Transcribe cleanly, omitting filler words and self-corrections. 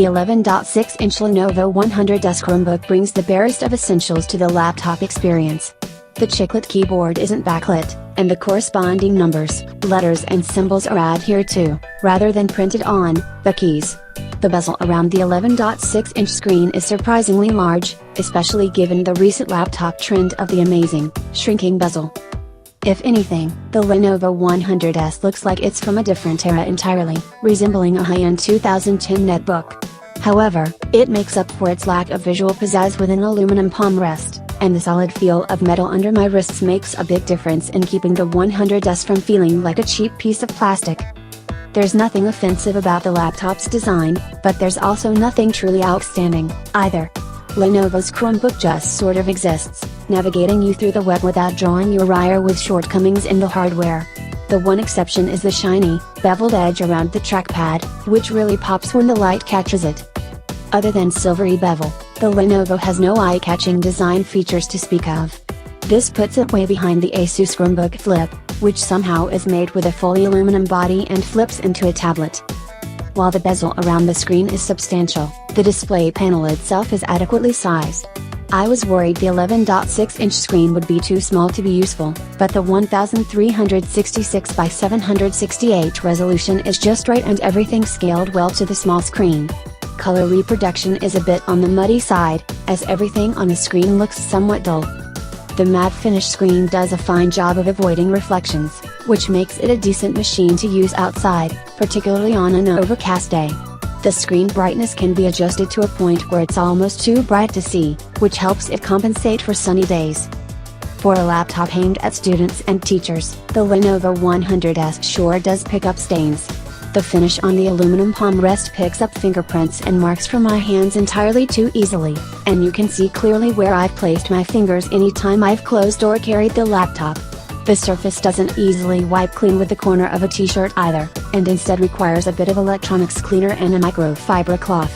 The 11.6-inch Lenovo 100S Chromebook brings the barest of essentials to the laptop experience. The chiclet keyboard isn't backlit, and the corresponding numbers, letters and symbols are adhered to, rather than printed on, the keys. The bezel around the 11.6-inch screen is surprisingly large, especially given the recent laptop trend of the amazing, shrinking bezel. If anything, the Lenovo 100S looks like it's from a different era entirely, resembling a high-end 2010 netbook. However, it makes up for its lack of visual pizzazz with an aluminum palm rest, and the solid feel of metal under my wrists makes a big difference in keeping the 100S from feeling like a cheap piece of plastic. There's nothing offensive about the laptop's design, but there's also nothing truly outstanding, either. Lenovo's Chromebook just sort of exists, navigating you through the web without drawing your ire with shortcomings in the hardware. The one exception is the shiny, beveled edge around the trackpad, which really pops when the light catches it. Other than silvery bevel, the Lenovo has no eye-catching design features to speak of. This puts it way behind the Asus Chromebook Flip, which somehow is made with a fully aluminum body and flips into a tablet. While the bezel around the screen is substantial, the display panel itself is adequately sized. I was worried the 11.6-inch screen would be too small to be useful, but the 1366 by 768 resolution is just right and everything scaled well to the small screen. Color reproduction is a bit on the muddy side, as everything on the screen looks somewhat dull. The matte finish screen does a fine job of avoiding reflections, which makes it a decent machine to use outside, particularly on an overcast day. The screen brightness can be adjusted to a point where it's almost too bright to see, which helps it compensate for sunny days. For a laptop aimed at students and teachers, the Lenovo 100S sure does pick up stains. The finish on the aluminum palm rest picks up fingerprints and marks from my hands entirely too easily, and you can see clearly where I've placed my fingers anytime I've closed or carried the laptop. The surface doesn't easily wipe clean with the corner of a t-shirt either, and instead requires a bit of electronics cleaner and a microfiber cloth.